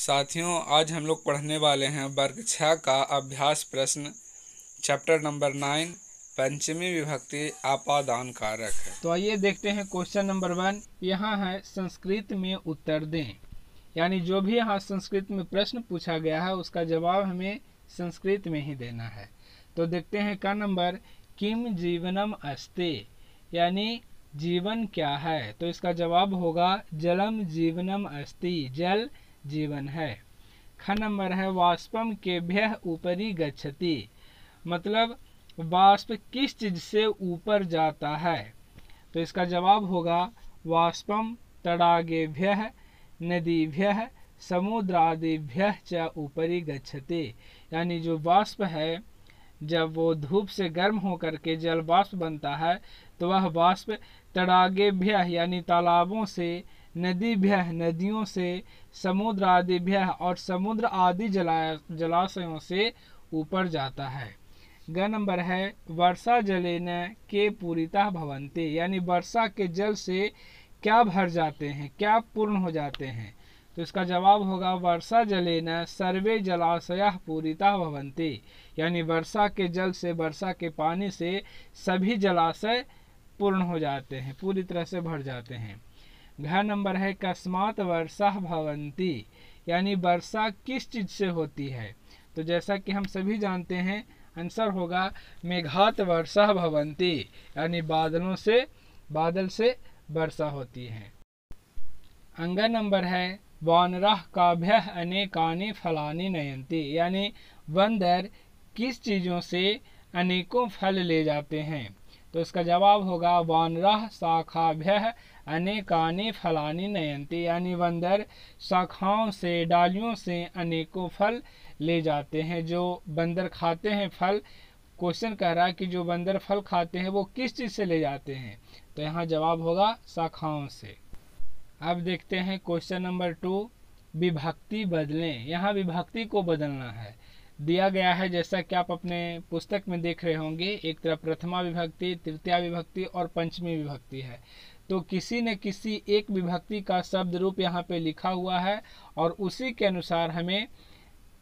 साथियों, आज हम लोग पढ़ने वाले हैं वर्ग 6 का अभ्यास प्रश्न चैप्टर नंबर 9 पंचमी विभक्ति आपादान कारक है। तो आइए देखते हैं क्वेश्चन नंबर 1। यहाँ है संस्कृत में उत्तर दें, यानी जो भी यहाँ संस्कृत में प्रश्न पूछा गया है उसका जवाब हमें संस्कृत में ही देना है। तो देखते हैं का नंबर किम जीवनम अस्ति, यानी जीवन क्या है। तो इसका जवाब होगा जलम जीवनम अस्ति, जल जीवन है। ख नंबर है वाष्पम केभ्यः ऊपरी गच्छति, मतलब वाष्प किस चीज से ऊपर जाता है। तो इसका जवाब होगा वाष्पम तडागेभ्यः नदीभ्यः समुद्रादिभ्यः च ऊपरी गच्छति, यानी जो वाष्प है जब वो धूप से गर्म होकर के जल वाष्प बनता है तो वह वाष्प तडागेभ्यः यानी तालाबों से, नदीभ्यः नदियों से, समुद्र आदिभ्यः और समुद्र आदि जलाशयों से ऊपर जाता है। ग नंबर है वर्षा जलेन के पूरिता भवन्ति, यानी वर्षा के जल से क्या भर जाते हैं, क्या पूर्ण हो जाते हैं। तो इसका जवाब होगा वर्षा जलेन सर्वे जलाशयाः पूरिता भवन्ति, यानी वर्षा के जल से, वर्षा के पानी से सभी जलाशय पूर्ण हो जाते हैं, पूरी तरह से भर जाते हैं। घ नंबर है कस्मात् वर्षा भवन्ति, यानी वर्षा किस चीज से होती है। तो जैसा कि हम सभी जानते हैं आंसर होगा मेघात वर्षा भवन्ति, यानी बादल से वर्षा होती है। अंग नंबर है वानरः काभ्यः अनेकानि फलानि नयन्ति, यानी बंदर किस चीजों से अनेकों फल ले जाते हैं। तो इसका जवाब होगा वानरः शाखाभ्यः अनेकानि फलानि नयन्ति, यानी बंदर शाखाओं से, डालियों से अनेकों फल ले जाते हैं। जो बंदर खाते हैं फल, क्वेश्चन कह रहा है कि जो बंदर फल खाते हैं वो किस चीज से ले जाते हैं। तो यहाँ जवाब होगा शाखाओं से। अब देखते हैं क्वेश्चन नंबर 2, विभक्ति बदलें। यहाँ विभक्ति को बदलना है, दिया गया है जैसा कि आप अपने पुस्तक में देख रहे होंगे। एक तरफ प्रथमा विभक्ति, तृतीया विभक्ति और पंचमी विभक्ति है। तो किसी न किसी एक विभक्ति का शब्द रूप यहाँ पे लिखा हुआ है और उसी के अनुसार हमें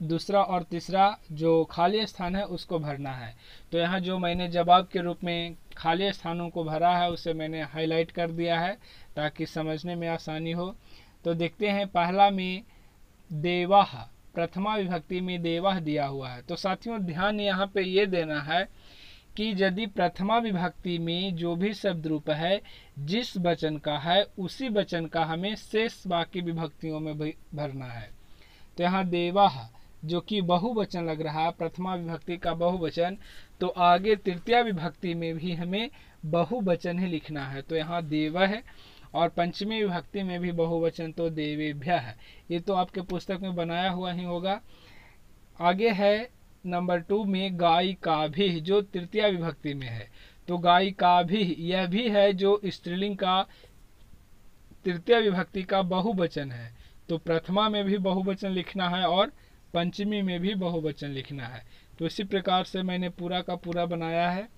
दूसरा और तीसरा जो खाली स्थान है उसको भरना है। तो यहाँ जो मैंने जवाब के रूप में खाली स्थानों को भरा है उसे मैंने हाईलाइट कर दिया है ताकि समझने में आसानी हो। तो देखते हैं पहला में देवाः, प्रथमा विभक्ति में देवाः दिया हुआ है। तो साथियों ध्यान यहाँ पे ये देना है कि यदि प्रथमा विभक्ति में जो भी शब्द रूप है जिस वचन का है उसी वचन का हमें शेष बाकी विभक्तियों में भी भरना है। तो यहाँ देवाः जो कि बहुवचन लग रहा है, प्रथमा विभक्ति का बहुवचन, तो आगे तृतीया विभक्ति में भी हमें बहुवचन ही लिखना है। तो यहाँ देव है और पंचमी विभक्ति में भी बहुवचन, तो देवेभ्यः है। ये तो आपके पुस्तक में बनाया हुआ ही होगा। आगे है नंबर 2 में गायिकाभिः, जो तृतीया विभक्ति में है। तो गायिकाभिः यह भी है जो स्त्रीलिंग का तृतीया विभक्ति का बहुवचन है। तो प्रथमा में भी बहुवचन लिखना है और पंचमी में भी बहुवचन लिखना है। तो इसी प्रकार से मैंने पूरा का पूरा बनाया है।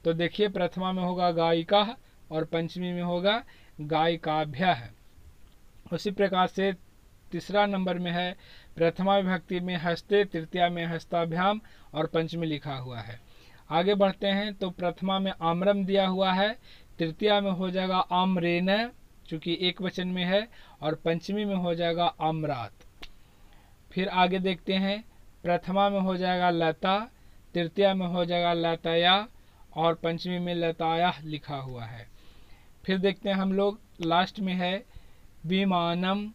तो देखिए प्रथमा में होगा गायिका और पंचमी में होगा गायिकाभ्यः। उसी प्रकार से तीसरा नंबर में है प्रथमा विभक्ति में हस्ते, तृतीया में हस्ताभ्याम और पंचमी लिखा हुआ है। आगे बढ़ते हैं तो प्रथमा में आम्रम दिया हुआ है, तृतीया में हो जाएगा आम्रेन चूंकि एक वचन में है, और पंचमी में हो जाएगा आम्रात। फिर आगे देखते हैं प्रथमा में हो जाएगा लता, तृतीया में हो जाएगा लताया और पंचमी में लताया लिखा हुआ है। फिर देखते हैं हम लोग लास्ट में है विमानम,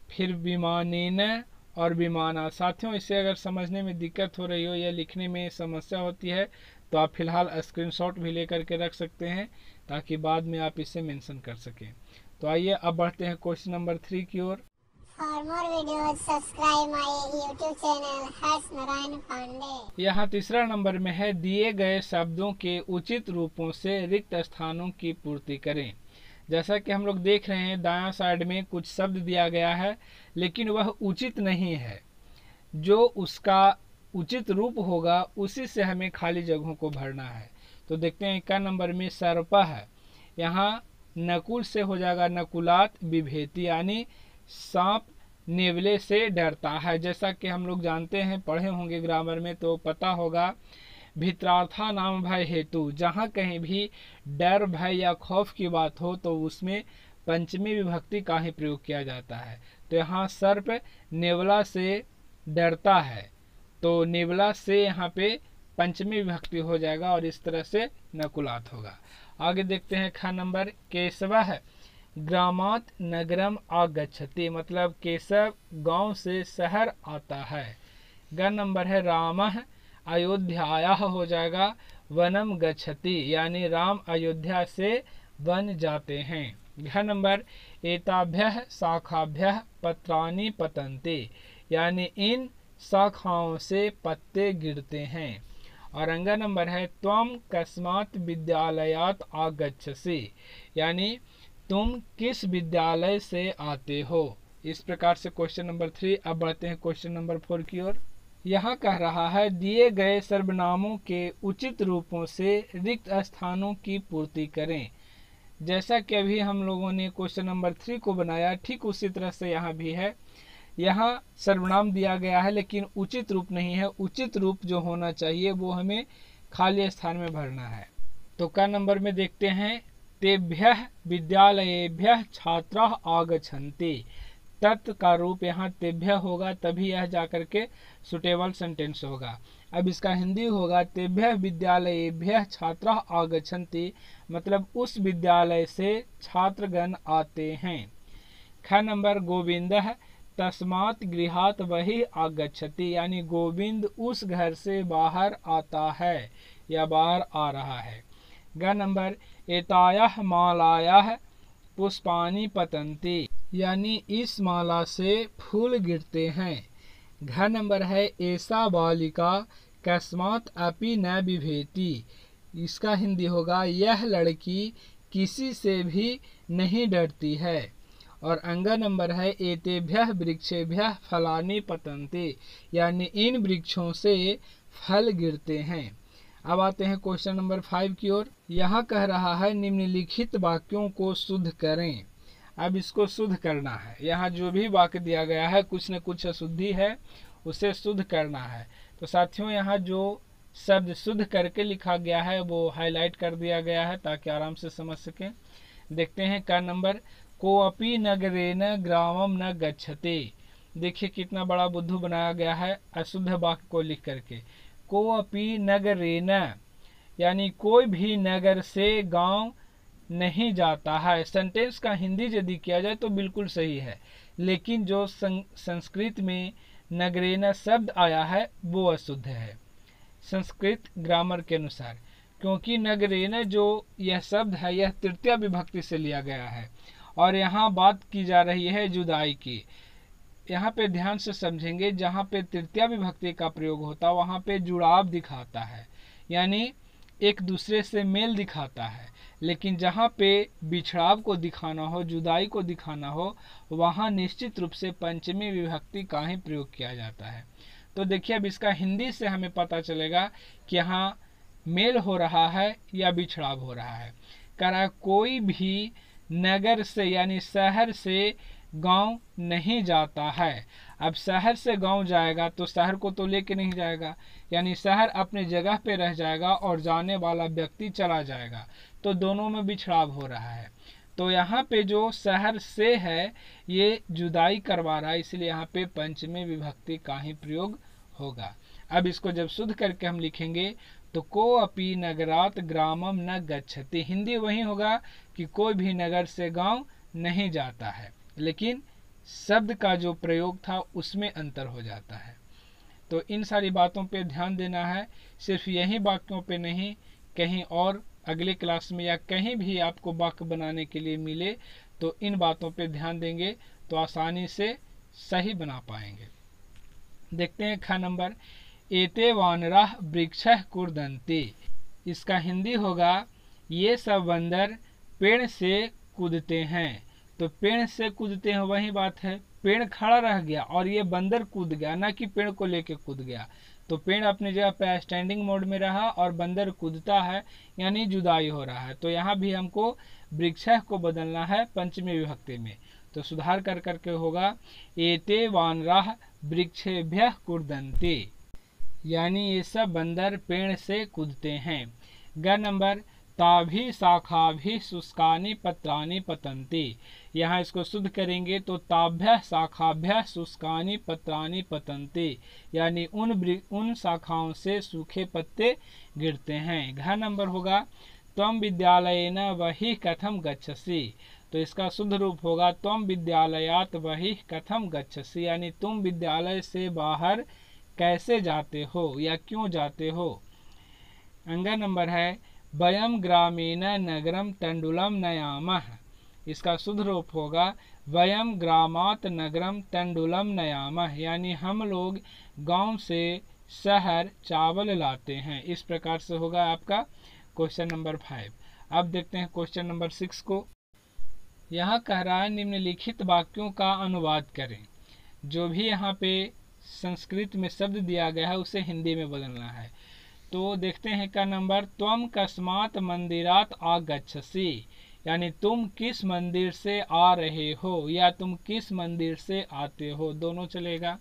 फिर विमानेन और विमाना। साथियों इसे अगर समझने में दिक्कत हो रही हो या लिखने में समस्या होती है तो आप फिलहाल स्क्रीनशॉट भी लेकर के रख सकते हैं ताकि बाद में आप इसे मेंशन कर सकें। तो आइए अब बढ़ते हैं क्वेश्चन नंबर 3 की ओर। For more videos, subscribe my YouTube channel हर्ष नारायण पांडे। यहाँ तीसरा नंबर में है दिए गए शब्दों के उचित रूपों से रिक्त स्थानों की पूर्ति करें। जैसा कि हम लोग देख रहे हैं दायां साइड में कुछ शब्द दिया गया है लेकिन वह उचित नहीं है। जो उसका उचित रूप होगा उसी से हमें खाली जगहों को भरना है। तो देखते हैं का नंबर में सर्पः है, यहाँ नकुल से हो जाएगा नकुलात विभेति, यानी सांप नेवले से डरता है। जैसा कि हम लोग जानते हैं, पढ़े होंगे ग्रामर में तो पता होगा, भित्रार्था नाम भय हेतु, जहाँ कहीं भी डर भय या खौफ की बात हो तो उसमें पंचमी विभक्ति का ही प्रयोग किया जाता है। तो यहाँ सर्प नेवला से डरता है, तो नेवला से यहाँ पे पंचमी विभक्ति हो जाएगा और इस तरह से नकुलात होगा। आगे देखते हैं ख नंबर, केशवः ग्रामात् नगरम आगच्छति, मतलब केशव गांव से शहर आता है। ग नंबर है रामः अयोध्यायाः, हो जाएगा वनम गच्छति, यानी राम अयोध्या से वन जाते हैं। घ नंबर, एताभ्यः शाखाभ्यः पत्राणि पतन्ते, यानी इन शाखाओं से पत्ते गिरते हैं। और अंग नंबर है त्वम कस्मात् विद्यालयात् आगच्छसि, यानी तुम किस विद्यालय से आते हो। इस प्रकार से क्वेश्चन नंबर 3। अब बढ़ते हैं क्वेश्चन नंबर 4 की ओर। यहाँ कह रहा है दिए गए सर्वनामों के उचित रूपों से रिक्त स्थानों की पूर्ति करें। जैसा कि अभी हम लोगों ने क्वेश्चन नंबर 3 को बनाया, ठीक उसी तरह से यहाँ भी है। यहाँ सर्वनाम दिया गया है लेकिन उचित रूप नहीं है। उचित रूप जो होना चाहिए वो हमें खाली स्थान में भरना है। तो क नंबर में देखते हैं, तेभ्यः विद्यालयेभ्यः छात्राः आगच्छन्ति। तत् का रूप यहाँ तेभ्यः होगा, तभी यह जाकर के सुटेबल सेंटेंस होगा। अब इसका हिंदी होगा तेभ्यः विद्यालयेभ्यः छात्राः आगच्छन्ति, मतलब उस विद्यालय से छात्रगण आते हैं। ख नंबर, गोविंदः तस्मात् गृहात् बहिः आगच्छति, यानी गोविंद उस घर से बाहर आता है या बाहर आ रहा है। ग नंबर, एतायाः मालायाः पुष्पाणि पतन्ति, यानी इस माला से फूल गिरते हैं। घ नंबर है, एषा बालिका कस्मात् अपि न बिभेति, इसका हिंदी होगा यह लड़की किसी से भी नहीं डरती है। और अंग नंबर है, एतेभ्यः वृक्षेभ्यः फलानि पतन्ति, यानी इन वृक्षों से फल गिरते हैं। अब आते हैं क्वेश्चन नंबर 5 की ओर। यहाँ कह रहा है निम्नलिखित वाक्यों को शुद्ध करें। अब इसको शुद्ध करना है। यहाँ जो भी वाक्य दिया गया है कुछ न कुछ अशुद्धि है, उसे शुद्ध करना है। तो साथियों, यहाँ जो शब्द शुद्ध करके लिखा गया है वो हाईलाइट कर दिया गया है ताकि आराम से समझ सकें। देखते हैं क नंबर, कोऽपि नगरेण ग्रामम न गच्छति। देखिए कितना बड़ा बुद्धू बनाया गया है अशुद्ध वाक्य को लिख करके। कोऽपि नगरेण, यानी कोई भी नगर से गांव नहीं जाता है। सेंटेंस का हिंदी यदि किया जाए तो बिल्कुल सही है, लेकिन जो संस्कृत में नगरेण शब्द आया है वो अशुद्ध है संस्कृत ग्रामर के अनुसार, क्योंकि नगरेण जो यह शब्द है यह तृतीया विभक्ति से लिया गया है और यहाँ बात की जा रही है जुदाई की। यहाँ पे ध्यान से समझेंगे, जहाँ पे तृतीया विभक्ति का प्रयोग होता है वहाँ पे जुड़ाव दिखाता है, यानी एक दूसरे से मेल दिखाता है। लेकिन जहाँ पे बिछड़ाव को दिखाना हो, जुदाई को दिखाना हो, वहाँ निश्चित रूप से पंचमी विभक्ति का ही प्रयोग किया जाता है। तो देखिए अब इसका हिंदी से हमें पता चलेगा कि यहाँ मेल हो रहा है या बिछड़ाव हो रहा है। कह रहा है कोई भी नगर से यानी शहर से गांव नहीं जाता है। अब शहर से गांव जाएगा तो शहर को तो लेके नहीं जाएगा, यानी शहर अपने जगह पे रह जाएगा और जाने वाला व्यक्ति चला जाएगा, तो दोनों में बिछड़ाव हो रहा है। तो यहाँ पे जो शहर से है ये जुदाई करवा रहा है, इसलिए यहाँ पे पंचमी विभक्ति का ही प्रयोग होगा। अब इसको जब शुद्ध करके हम लिखेंगे तो कोऽपि नगरात् ग्रामम न गच्छति, हिंदी वही होगा कि कोई भी नगर से गांव नहीं जाता है, लेकिन शब्द का जो प्रयोग था उसमें अंतर हो जाता है। तो इन सारी बातों पे ध्यान देना है, सिर्फ यही वाक्यों पे नहीं, कहीं और अगले क्लास में या कहीं भी आपको वाक्य बनाने के लिए मिले तो इन बातों पे ध्यान देंगे तो आसानी से सही बना पाएंगे। देखते हैं ख नंबर, एते वानराः वृक्षः कूर्दन्ति, इसका हिंदी होगा ये सब बंदर पेड़ से कूदते हैं। तो पेड़ से कूदते हैं वही बात है, पेड़ खड़ा रह गया और ये बंदर कूद गया, ना कि पेड़ को लेके कूद गया। तो पेड़ अपनी जगह पे स्टैंडिंग मोड में रहा और बंदर कूदता है, यानी जुदाई हो रहा है। तो यहाँ भी हमको वृक्षः को बदलना है पंचमी विभक्ति में। तो सुधार कर करके होगा एते वानराः वृक्षेभ्यः कूर्दन्ते, यानी ये सब बंदर पेड़ से कूदते हैं। ग नंबर ताभि शाखाभि शुष्कानि पत्राणि पतन्ति, यहाँ इसको शुद्ध करेंगे तो ताभ्य शाखाभ्य शुष्कानि पत्राणि पतन्ति, यानी उन शाखाओं से सूखे पत्ते गिरते हैं। घ नंबर होगा त्वं विद्यालयेन बहिः कथं गच्छसि, तो इसका शुद्ध रूप होगा त्वं विद्यालयात् बहिः कथं गच्छसि, यानी तुम विद्यालय से बाहर कैसे जाते हो या क्यों जाते हो। अंग नंबर है वयं ग्रामेण नगरं तण्डुलं नयामः, इसका शुद्ध रूप होगा वयं ग्रामात् नगरं तण्डुलं नयामः, यानी हम लोग गांव से शहर चावल लाते हैं। इस प्रकार से होगा आपका क्वेश्चन नंबर 5। अब देखते हैं क्वेश्चन नंबर 6 को। यहाँ कह रहा है निम्नलिखित वाक्यों का अनुवाद करें। जो भी यहाँ पे संस्कृत में शब्द दिया गया है उसे हिंदी में बदलना है। तो देखते हैं का नंबर त्वं कस्मात् मंदिरात् आगच्छसि, यानी तुम किस मंदिर से आ रहे हो या तुम किस मंदिर से आते हो, दोनों चलेगा।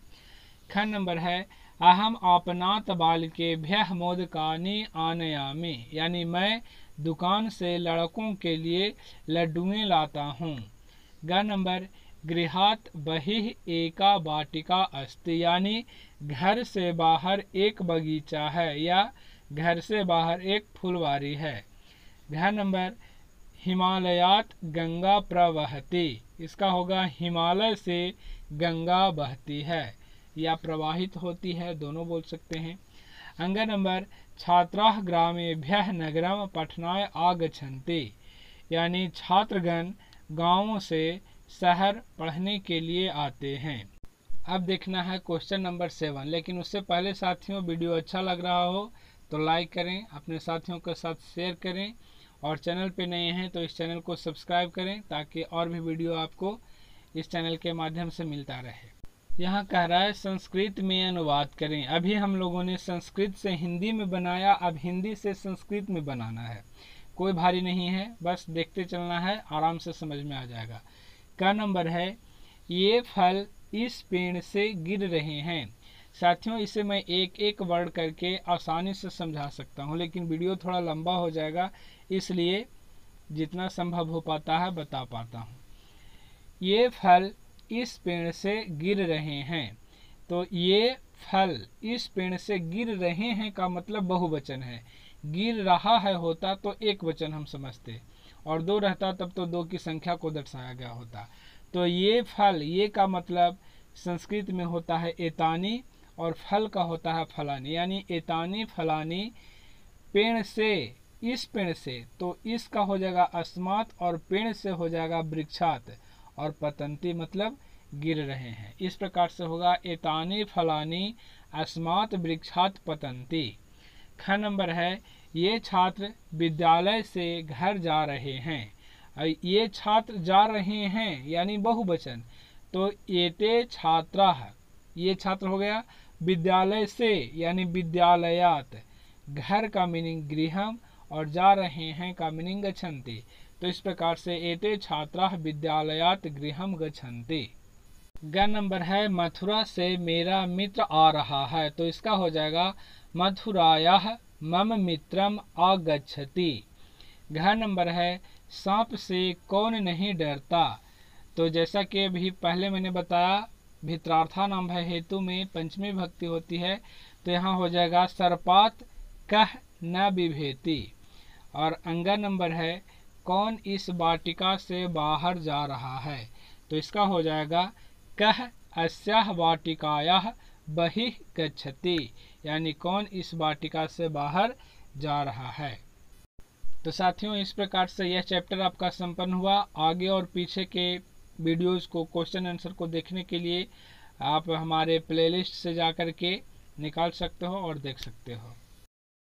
ख नंबर है अहम आपनात् बालकेभ्यः मोदकानि आनयामि, यानी मैं दुकान से लड़कों के लिए लड्डुएं लाता हूँ। ग नंबर गृहात् बहिः एका वाटिका अस्ति, यानी घर से बाहर एक बगीचा है या घर से बाहर एक फुलवारी है। घ नंबर हिमालयात् गंगा प्रवहति, इसका होगा हिमालय से गंगा बहती है या प्रवाहित होती है, दोनों बोल सकते हैं। अंग नंबर छात्राः ग्रामेभ्यः नगरं पठनाय आगच्छन्ति, यानी छात्रगण गांवों से शहर पढ़ने के लिए आते हैं। अब देखना है क्वेश्चन नंबर 7, लेकिन उससे पहले साथियों वीडियो अच्छा लग रहा हो तो लाइक करें, अपने साथियों के साथ शेयर करें और चैनल पे नए हैं तो इस चैनल को सब्सक्राइब करें ताकि और भी वीडियो आपको इस चैनल के माध्यम से मिलता रहे। यहाँ कह रहा है संस्कृत में अनुवाद करें। अभी हम लोगों ने संस्कृत से हिंदी में बनाया, अब हिंदी से संस्कृत में बनाना है। कोई भारी नहीं है, बस देखते चलना है, आराम से समझ में आ जाएगा। का नंबर है ये फल इस पेड़ से गिर रहे हैं। साथियों इसे मैं एक एक वर्ड करके आसानी से समझा सकता हूँ, लेकिन वीडियो थोड़ा लंबा हो जाएगा, इसलिए जितना संभव हो पाता है बता पाता हूँ। ये फल इस पेड़ से गिर रहे हैं, तो ये फल इस पेड़ से गिर रहे हैं का मतलब बहुवचन है। गिर रहा है होता तो एक वचन हम समझते, और दो रहता तब तो दो की संख्या को दर्शाया गया होता। तो ये फल, ये का मतलब संस्कृत में होता है एतानी और फल का होता है फलानी, यानी एतानी फलानी पेड़ से, इस पेड़ से, तो इसका हो जाएगा अस्मात् और पेड़ से हो जाएगा वृक्षात्, और पतंती मतलब गिर रहे हैं। इस प्रकार से होगा एतानी फलानी अस्मात् वृक्षात् पतंती। ख नंबर है ये छात्र विद्यालय से घर जा रहे हैं। ये छात्र जा रहे हैं यानी बहुवचन, तो एते छात्राः, ये छात्र हो गया। विद्यालय से यानी विद्यालयात्, घर का मीनिंग गृहम और जा रहे हैं का मीनिंग गच्छन्ति। तो इस प्रकार से एते छात्राः विद्यालयात् गृहम गच्छन्ति। ग नंबर है मथुरा से मेरा मित्र आ रहा है, तो इसका हो जाएगा मथुरायाः मम मित्रम आगच्छति। घ नंबर है सांप से कौन नहीं डरता, तो जैसा कि अभी पहले मैंने बताया भित्रार्था नाम है हेतु में पंचमी भक्ति होती है, तो यहाँ हो जाएगा सर्पात् कः न बिभेति। और अंग नंबर है कौन इस वाटिका से बाहर जा रहा है, तो इसका हो जाएगा कः अस्याः वाटिकायाः बहिः गच्छति, यानी कौन इस वाटिका से बाहर जा रहा है। तो साथियों इस प्रकार से यह चैप्टर आपका संपन्न हुआ। आगे और पीछे के वीडियोस को, क्वेश्चन आंसर को देखने के लिए आप हमारे प्लेलिस्ट से जाकर के निकाल सकते हो और देख सकते हो।